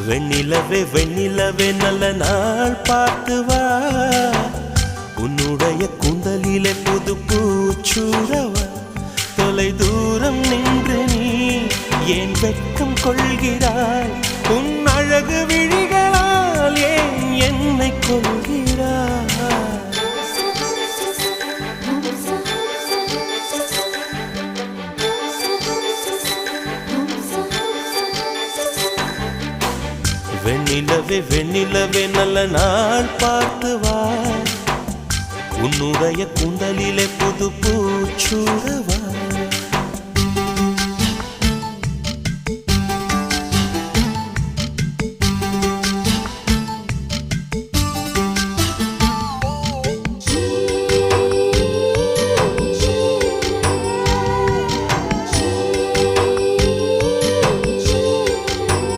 வெண்ணிலவே வெண்ணிலவே நல்ல நாள் பார்த்து வா, உன்னுடைய குந்தலிலே புது பூச்சூடவா. தொலை தூரம் நின்று நீ ஏன் வெட்கம் கொள்கிறாய், உன் அழகு விழிகளால் ஏன் என்னை கொள்கிறாய். வெண்ணிலவே வெண்ணிலவே நல்ல நாள் பார்த்து வா, உன்னுடைய குந்தலிலே புது பூச்சூடவா.